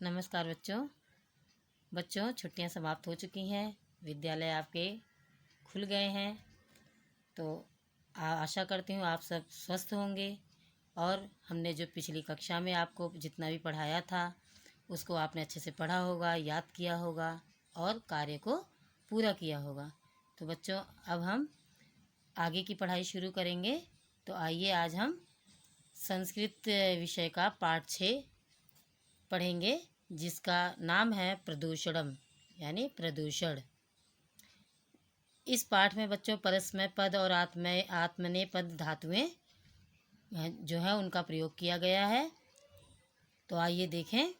नमस्कार बच्चों छुट्टियां समाप्त हो चुकी हैं। विद्यालय आपके खुल गए हैं। तो आशा करती हूँ आप सब स्वस्थ होंगे और हमने जो पिछली कक्षा में आपको जितना भी पढ़ाया था उसको आपने अच्छे से पढ़ा होगा, याद किया होगा और कार्य को पूरा किया होगा। तो बच्चों अब हम आगे की पढ़ाई शुरू करेंगे। तो आइए आज हम संस्कृत विषय का पाठ 6 पढ़ेंगे, जिसका नाम है प्रदूषणम यानी प्रदूषण। इस पाठ में बच्चों परस्मै पद और आत्मनेपद धातुएं जो है उनका प्रयोग किया गया है। तो आइए देखें।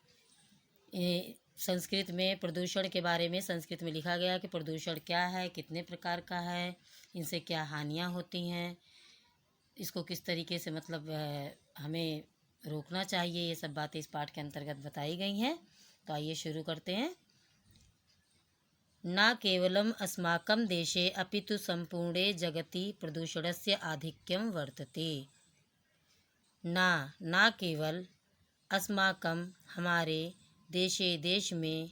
संस्कृत में प्रदूषण के बारे में संस्कृत में लिखा गया कि प्रदूषण क्या है, कितने प्रकार का है, इनसे क्या हानियां होती हैं, इसको किस तरीके से हमें रोकना चाहिए, ये सब बातें इस पाठ के अंतर्गत बताई गई हैं। तो आइए शुरू करते हैं। न केवलम अस्माकं देशे अपितु संपूर्णे जगति प्रदूषणस्य आधिक्यम वर्तते। न केवल अस्माकं हमारे देश में,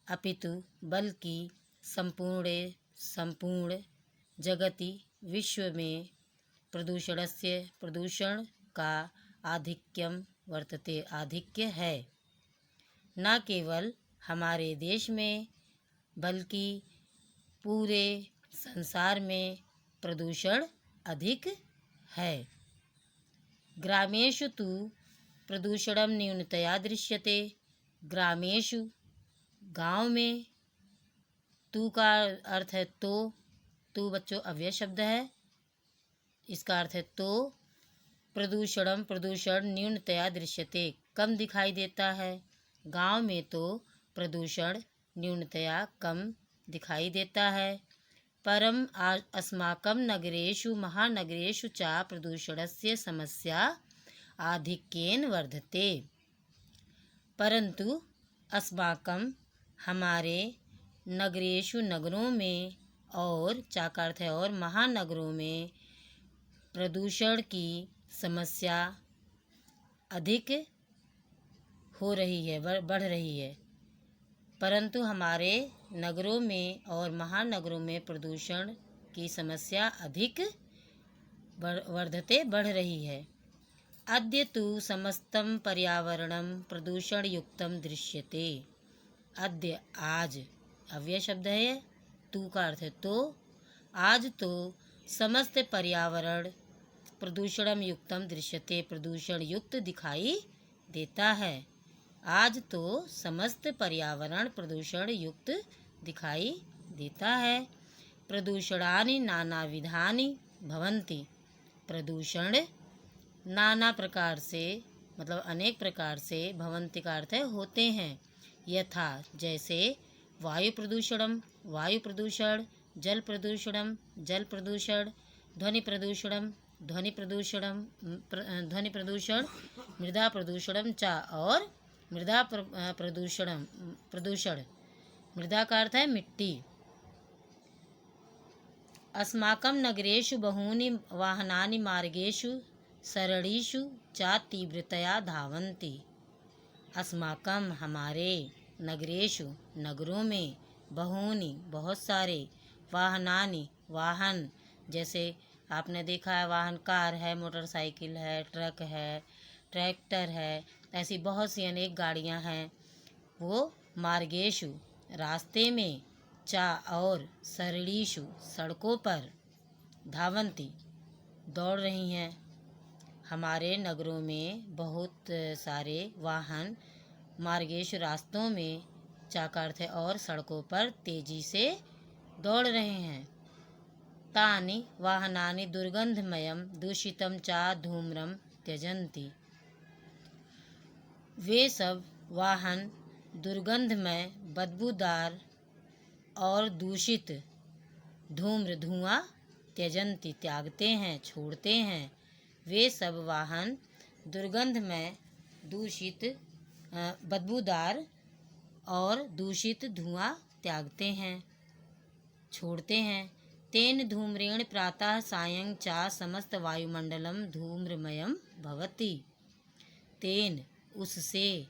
अपितु बल्कि संपूर्ण जगति विश्व में प्रदूषण का आधिक्यम वर्तते आधिक्य है। न केवल हमारे देश में बल्कि पूरे संसार में प्रदूषण अधिक है। ग्रामेषु तु प्रदूषणं न्यूनतया दृश्यते। ग्रामेषु गांव में, तू का अर्थ है तो। तू बच्चों अव्यय शब्द है, इसका अर्थ है तो। प्रदूषण न्यूनतया दृश्यते कम दिखाई देता है। गांव में तो प्रदूषण न्यूनतया कम दिखाई देता है। परम अस्माकं नगरेषु महानगरेषु च प्रदूषणस्य समस्या आधिक्येन वर्धते। परंतु अस्माकं हमारे नगरेषु नगरों में और चाकार्थ है और महानगरों में प्रदूषण की समस्या अधिक हो रही है, बढ़ रही है। परंतु हमारे नगरों में और महानगरों में प्रदूषण की समस्या अधिक बढ़ रही है। अद्य तु समस्तं पर्यावरणं प्रदूषणयुक्तं दृश्यते। अद्य आज अव्यय शब्द है, तू का अर्थ है तो। आज तो समस्त पर्यावरण प्रदूषणम युक्तम दृश्यते प्रदूषण युक्त दिखाई देता है। आज तो समस्त पर्यावरण प्रदूषण युक्त दिखाई देता है। प्रदूषणानि नानाविधानि भवन्ति। प्रदूषण नाना प्रकार से अनेक प्रकार से, भवन्ति का अर्थ है होते हैं। यथा जैसे वायु प्रदूषण, जल प्रदूषण, ध्वनि प्रदूषण, मृदा प्रदूषण च और मृदा प्रदूषण। मृदा का अर्थ है मिट्टी। अस्माकं नगरेषु बहूनि वाहनानि मार्गेषु सरणिषु च तीव्रतया धावन्ति। अस्माकं हमारे, नगरेषु नगरों में, बहूनि बहुत सारे, वाहनानि वाहन, जैसे आपने देखा है वाहन कार है, मोटरसाइकिल है, ट्रक है, ट्रैक्टर है, ऐसी बहुत सी अनेक गाड़ियां हैं। वो मार्गेषु रास्ते में, चा और सरणीषु सड़कों पर, धावंती दौड़ रही हैं। हमारे नगरों में बहुत सारे वाहन मार्गेषु रास्तों में, चाकार्थ और सड़कों पर तेजी से दौड़ रहे हैं। तानि वाहनानि दुर्गंधमयं दूषितं च धूम्रं त्यजन्ति। वे सब वाहन दुर्गंधमय, बदबूदार और दूषित धुआं त्यजन्ति त्यागते हैं, छोड़ते हैं। वे सब वाहन दुर्गंधमय, दूषित, बदबूदार और दूषित धुआं त्यागते हैं, छोड़ते हैं। तेन धूम्रेण प्रातः सायं च समस्त वायुमंडलम धूम्रमयम भवति। तेन उससे,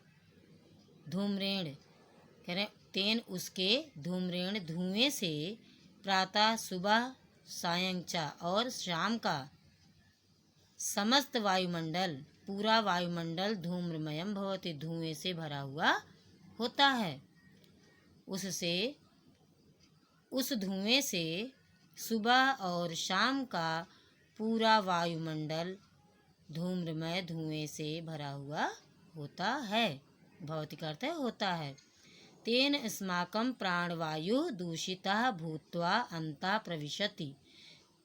धूम्रेण, कह रहे तेन उसके धूम्रेण धुएं से प्रातः सुबह सायं च और शाम का समस्त वायुमंडल पूरा वायुमंडल धूम्रमयम भवति धुएं से भरा हुआ होता है। उससे उस धुएं से सुबह और शाम का पूरा वायुमंडल धूम्रमय धुएं से भरा हुआ होता है। भवति का अर्थ है होता है। तेन अस्माकं प्राणवायु दूषितः भूत्वा अंतः प्रविशति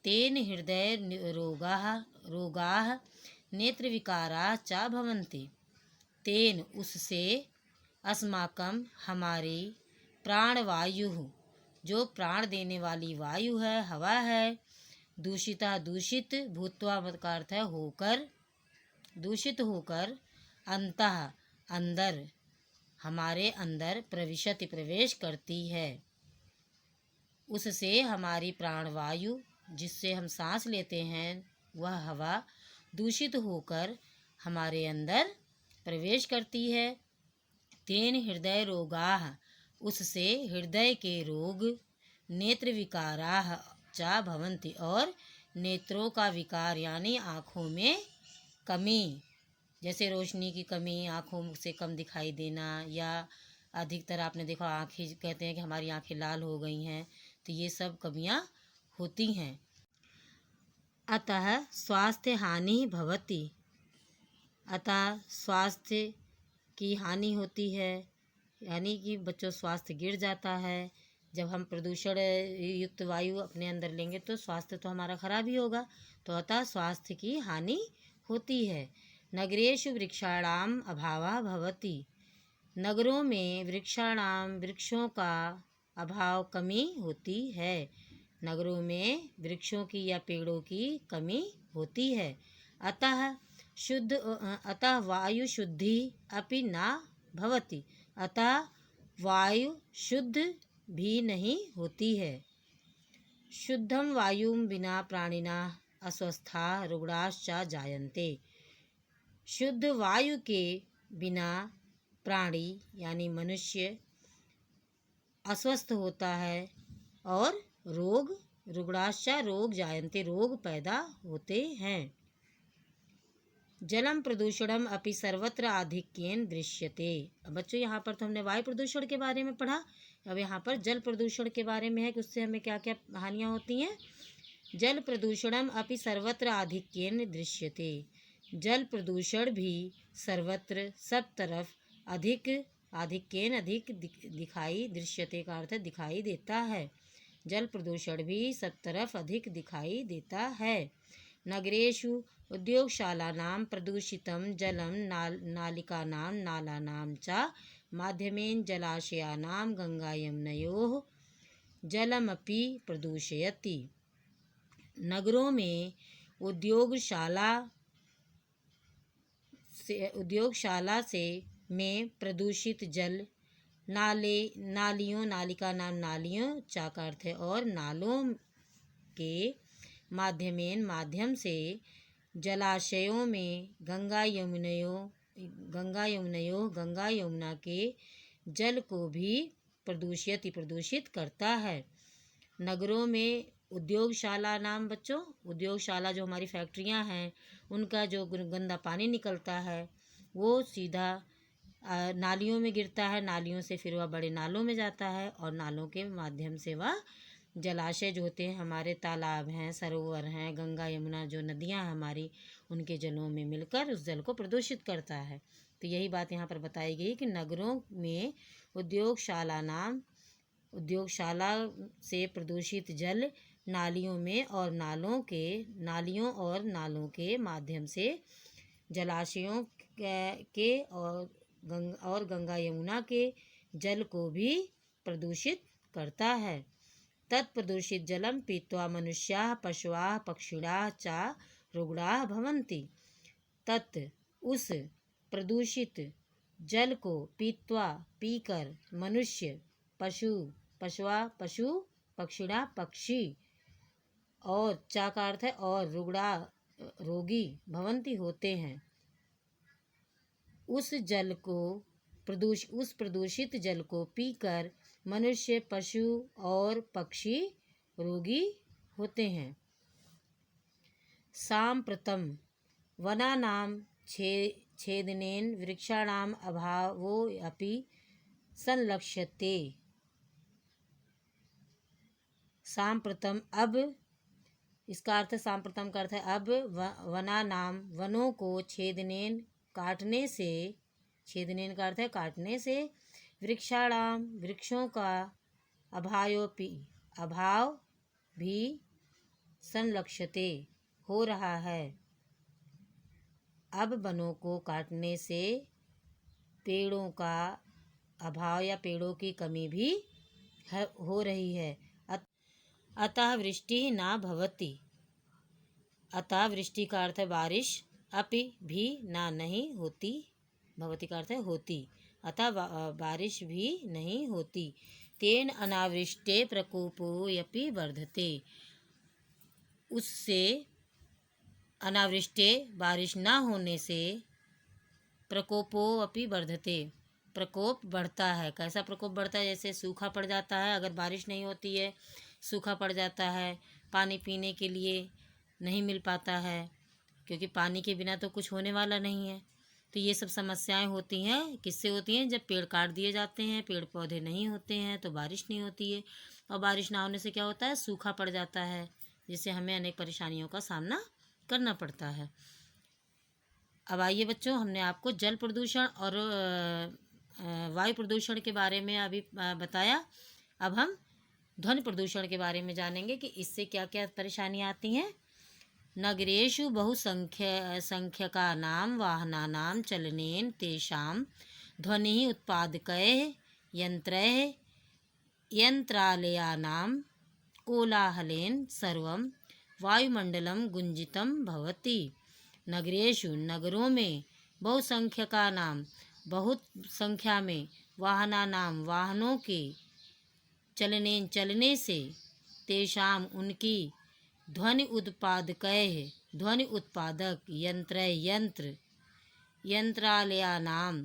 तेन हृदय रोगाः नेत्रविकाराः च भवन्ति। तेन उससे अस्माकं हमारी प्राणवायु जो प्राण देने वाली वायु है हवा है दूषिता दूषित भूत्वा का अर्थ है होकर दूषित होकर अंतः अंदर हमारे अंदर प्रविशति प्रवेश करती है। उससे हमारी प्राणवायु जिससे हम सांस लेते हैं वह हवा दूषित होकर हमारे अंदर प्रवेश करती है। तेन हृदय रोगाः उससे हृदय के रोग नेत्र विकाराः च भवन्ति और नेत्रों का विकार यानी आँखों में कमी जैसे रोशनी की कमी आँखों से कम दिखाई देना या अधिकतर आपने देखा आँखें कहते हैं कि हमारी आँखें लाल हो गई हैं तो ये सब कमियाँ होती हैं। अतः स्वास्थ्य हानि भवति अतः स्वास्थ्य की हानि होती है यानी कि बच्चों स्वास्थ्य गिर जाता है। जब हम प्रदूषण युक्त वायु अपने अंदर लेंगे तो स्वास्थ्य तो हमारा खराब ही होगा। तो अतः स्वास्थ्य की हानि होती है। नगरेषु वृक्षाणाम अभावः भवति नगरों में वृक्षों का अभाव कमी होती है। नगरों में वृक्षों की या पेड़ों की कमी होती है। अतः वायु शुद्धि अपि न भवति अतः वायु शुद्ध भी नहीं होती है। शुद्धम वायुं बिना प्राणिनः अस्वस्था रुग्णाश्च जायन्ते शुद्ध वायु के बिना प्राणी यानी मनुष्य अस्वस्थ होता है और रुग्णाश्च रोग जायन्ते रोग पैदा होते हैं। जलम प्रदूषणम अपि सर्वत्र आधिक्येन दृश्यते। अब बच्चों यहाँ पर तो हमने वायु प्रदूषण के बारे में पढ़ा। अब यहाँ पर जल प्रदूषण के बारे में है कि उससे हमें क्या क्या हानियाँ होती हैं। जल प्रदूषणम अपि सर्वत्र आधिक्येन दृश्यते जल प्रदूषण भी सर्वत्र सब तरफ आधिक्येन अधिक दिखाई दृश्यते का अर्थ दिखाई देता है। जल प्रदूषण भी सब तरफ अधिक दिखाई देता है। नगरेषु उद्योगशालानां प्रदूषितं जलं नालिकानां नालानां च माध्यमेन जलाशयानां गंगायमुनयोः जलमपि प्रदूषयति। नगरों में उद्योगशाला से में प्रदूषित जल नालियों नालिका नाम नालियों चा का अर्थ है और नालों के माध्यम से जलाशयों में गंगा यमुना के जल को भी प्रदूषित करता है। नगरों में उद्योगशाला नाम बच्चों उद्योगशाला जो हमारी फैक्ट्रियां हैं उनका जो गंदा पानी निकलता है वो सीधा नालियों में गिरता है। नालियों से फिर वह बड़े नालों में जाता है और नालों के माध्यम से वह जलाशय जो होते हैं हमारे तालाब हैं सरोवर हैं गंगा यमुना जो नदियां हैं हमारी उनके जलों में मिलकर उस जल को प्रदूषित करता है। तो यही बात यहाँ पर बताई गई कि नगरों में उद्योगशाला से प्रदूषित जल नालियों में और नालियों और नालों के माध्यम से जलाशयों के और गंगा यमुना के जल को भी प्रदूषित करता है। तत्प्रदूषित जलम पीत्वा मनुष्याः पशवः पक्षिणः च रुग्णाः भवन्ति। उस प्रदूषित जल को पीकर मनुष्य पशु पक्षिणः पक्षी और चा का अर्थ है और रुग्णा रोगी भवन्ति होते हैं। उस जल को उस प्रदूषित जल को पीकर मनुष्य, पशु और पक्षी रोगी होते हैं। साम्प्रतं वनानां छेदनेन वृक्षाणाम अभावो अपि संलक्ष्यते। साम्प्रतम अब, इसका अर्थ, सांप्रतम का अर्थ है अब, वनानाम वनों को, छेदनेन काटने से, छेदनेन का अर्थ है काटने से, वृक्षाणाम वृक्षों का, अभायोपि अभाव भी, संलक्ष्यते हो रहा है। अब वनों को काटने से पेड़ों का अभाव या पेड़ों की कमी भी हो रही है। अतः वृष्टि न भवति। अतः वृष्टि का अर्थ है बारिश, अपि भी ना नहीं होती, भवति का अर्थ है होती, अतः बारिश भी नहीं होती। तेन अनावृष्टे प्रकोपोऽपि वर्धते। उससे, अनावृष्टे बारिश न होने से, प्रकोपोऽपि वर्धते प्रकोप बढ़ता है। कैसा प्रकोप बढ़ता है? जैसे सूखा पड़ जाता है, अगर बारिश नहीं होती है सूखा पड़ जाता है, पानी पीने के लिए नहीं मिल पाता है, क्योंकि पानी के बिना तो कुछ होने वाला नहीं है। तो ये सब समस्याएं होती हैं, किससे होती हैं? जब पेड़ काट दिए जाते हैं, पेड़ पौधे नहीं होते हैं तो बारिश नहीं होती है, और बारिश ना होने से क्या होता है? सूखा पड़ जाता है, जिससे हमें अनेक परेशानियों का सामना करना पड़ता है। अब आइए बच्चों, हमने आपको जल प्रदूषण और वायु प्रदूषण के बारे में अभी बताया। अब हम ध्वनि प्रदूषण के बारे में जानेंगे कि इससे क्या क्या परेशानियाँ आती हैं। नगरेषु बहुसंख्यकानां वाहनानां चलनेन तेषां ध्वनिः उत्पादकैः यन्त्रैः यन्त्रालयानां कोलाहलेन सर्वं वायुमण्डलं गुंजितं भवति। नगरेषु नगरों में, बहुसंख्यकानां बहुत संख्या में, वाहनानां वाहनों के, चलने से, तेषाम उनकी, ध्वनि उत्पादकैः ध्वनि उत्पादक, यंत्र यंत्रालयानाम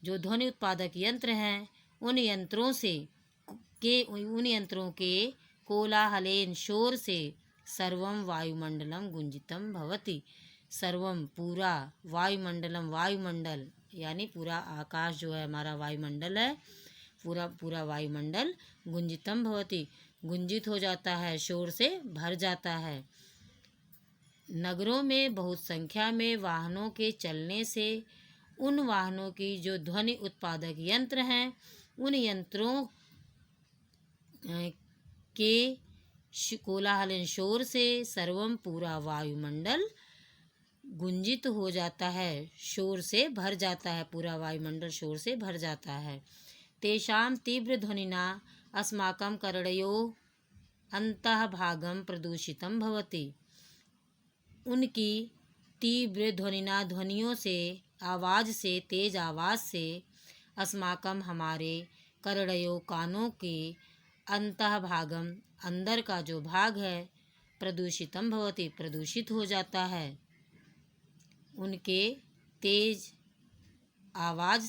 जो ध्वनि उत्पादक यंत्र हैं, उन यंत्रों के कोलाहलेन शोर से, सर्वं वायुमंडलम गुंजितम भवति। सर्वम पूरा, वायुमंडलम वायुमंडल यानी पूरा आकाश जो है हमारा वायुमंडल है, पूरा वायुमंडल गुंजितम भवति गुंजित हो जाता है, शोर से भर जाता है। नगरों में बहुत संख्या में वाहनों के चलने से उन वाहनों की जो ध्वनि उत्पादक यंत्र हैं, उन यंत्रों के कोलाहलन शोर से सर्वम पूरा वायुमंडल गुंजित हो जाता है, शोर से भर जाता है, पूरा वायुमंडल शोर से भर जाता है। तेषां तीव्र ध्वनिना अस्माकं कर्णयोः अन्तःभागं प्रदूषितं भवति। उनकी तीव्र ध्वनिना, ध्वनियों से, आवाज़ से, तेज आवाज़ से, अस्माकं हमारे, कर्णयोः कानों के, अन्तःभागम अंदर का जो भाग है, प्रदूषितम भवति प्रदूषित हो जाता है। उनकी तेज आवाज़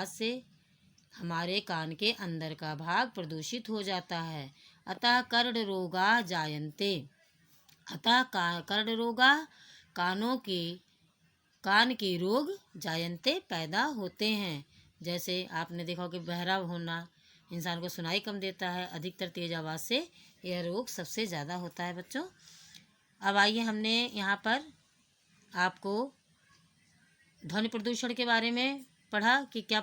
से हमारे कान के अंदर का भाग प्रदूषित हो जाता है। अतः कर्ण रोगा जायन्ते। अतः कर्ण रोगा कान के रोग जायन्ते पैदा होते हैं। जैसे आपने देखा कि बहरा होना इंसान को सुनाई कम देता है, अधिकतर तेज आवाज़ से यह रोग सबसे ज़्यादा होता है बच्चों। अब आइए, हमने यहाँ पर आपको ध्वनि प्रदूषण के बारे में पढ़ा कि क्या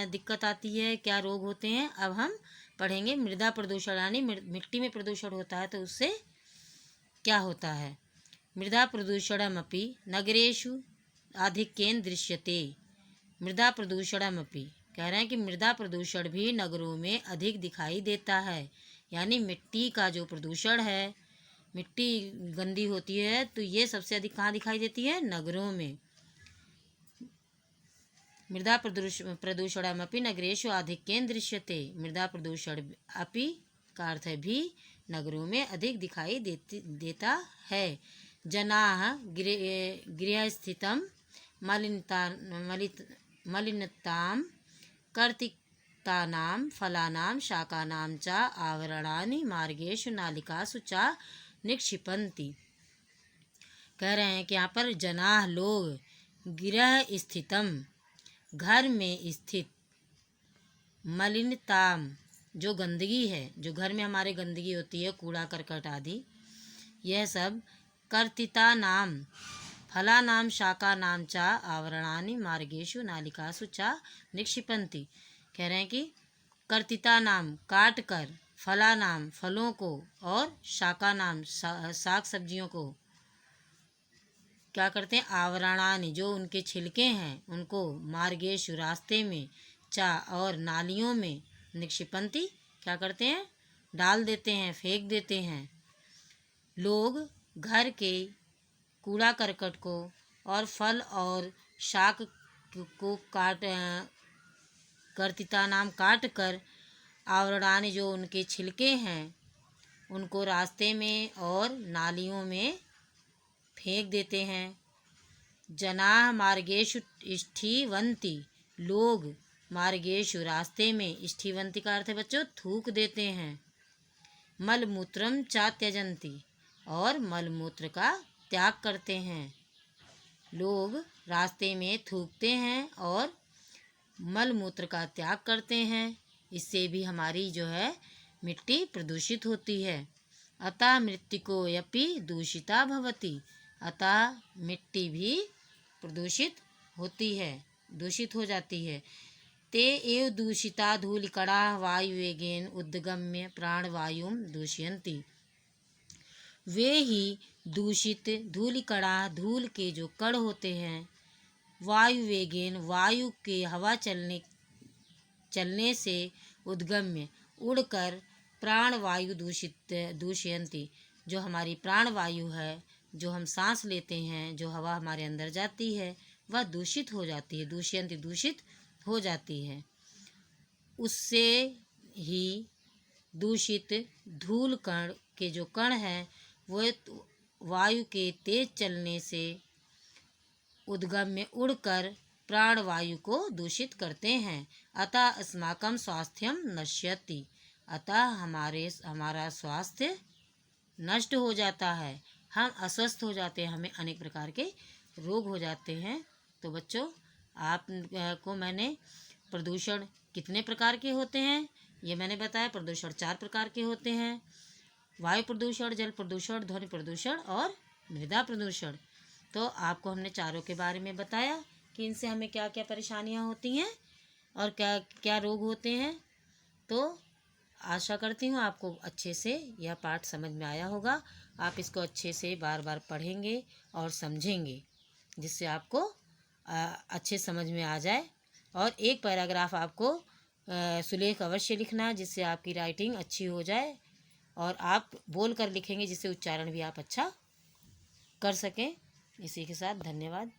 दिक्कत आती है, क्या रोग होते हैं। अब हम पढ़ेंगे मृदा प्रदूषण, यानी मिट्टी में प्रदूषण होता है तो उससे क्या होता है। मृदा प्रदूषणमपि नगरेषु आधिक्येन दृश्यते। मृदा प्रदूषणमपि कह रहे हैं कि मृदा प्रदूषण भी नगरों में अधिक दिखाई देता है। यानी मिट्टी का जो प्रदूषण है, मिट्टी गंदी होती है तो ये सबसे अधिक कहाँ दिखाई देती है? नगरों में। मृदा प्रदूषणमपि नगरेषु आधिक्येन दृश्यते। मृदा प्रदूषण अपि का अर्थ है भी नगरों में अधिक दिखाई देता है। जनाः गृहस्थितं मलिनतां कर्तितानां फलानां शाकानां च आवरणानि मार्गेषु नालिकासु च निक्षिपन्ति। कह रहे हैं कि यहाँ पर जनाः लोग गृह स्थितम घर में स्थित मलिनताम जो गंदगी है, जो घर में हमारे गंदगी होती है, कूड़ा करकट आदि, यह सब कर्तिता नाम फला नाम शाका नाम चा आवरणानि मार्गेषु नालिकासु चा निक्षिपन्ति। कह रहे हैं कि कर्तिता नाम काट कर, फला नाम फलों को, और शाका नाम साग सब्जियों को क्या करते हैं, आवरणानि जो उनके छिलके हैं उनको, मार्गेषु रास्ते में, चा और नालियों में, निक्षिपन्ति क्या करते हैं, डाल देते हैं, फेंक देते हैं। लोग घर के कूड़ा करकट को और फल और शाक को कर्तिता नाम काट कर, आवरणानि जो उनके छिलके हैं उनको रास्ते में और नालियों में फेंक देते हैं। जनाः मार्गेषु स्ठीवन्ति लोग मार्गेषु रास्ते में, स्ठीवन्ति का अर्थ है बच्चों थूक देते हैं। मलमूत्रम चा त्यजन्ति और मलमूत्र का त्याग करते हैं। लोग रास्ते में थूकते हैं और मलमूत्र का त्याग करते हैं। इससे भी हमारी जो है मिट्टी प्रदूषित होती है। अतः मृत्तिकोऽपि दूषिता भवति, अतः मिट्टी भी प्रदूषित होती है, दूषित हो जाती है। ते एव दूषिता धूलिकणा वायुवेगेन उद्गम्य प्राणवायुं दूषयन्ति। वे ही दूषित धूलिकणा धूल के जो कण होते हैं, वायुवेगेन वायु के हवा चलने से, उद्गम्य उड़कर, प्राणवायु दूषयन्ति जो हमारी प्राणवायु है, जो हम सांस लेते हैं, जो हवा हमारे अंदर जाती है वह दूषित हो जाती है। दूषयन्ति दूषित हो जाती है। उससे ही दूषित धूल कण के जो कण हैं वो वायु के तेज चलने से उद्गम्य उड़कर प्राणवायु को दूषित करते हैं। अतः अस्माकं स्वास्थ्यं नश्यति, अतः हमारा स्वास्थ्य नष्ट हो जाता है, हम अस्वस्थ हो जाते हैं, हमें अनेक प्रकार के रोग हो जाते हैं। तो बच्चों आपको मैंने प्रदूषण कितने प्रकार के होते हैं ये मैंने बताया। प्रदूषण 4 प्रकार के होते हैं, वायु प्रदूषण, जल प्रदूषण, ध्वनि प्रदूषण और मृदा प्रदूषण। तो आपको हमने चारों के बारे में बताया कि इनसे हमें क्या क्या परेशानियां होती हैं और क्या क्या रोग होते हैं। तो आशा करती हूँ आपको अच्छे से यह पाठ समझ में आया होगा। आप इसको अच्छे से बार बार पढ़ेंगे और समझेंगे, जिससे आपको अच्छे समझ में आ जाए। और एक पैराग्राफ आपको सुलेख अवश्य लिखना है, जिससे आपकी राइटिंग अच्छी हो जाए और आप बोल कर लिखेंगे, जिससे उच्चारण भी आप अच्छा कर सकें। इसी के साथ धन्यवाद।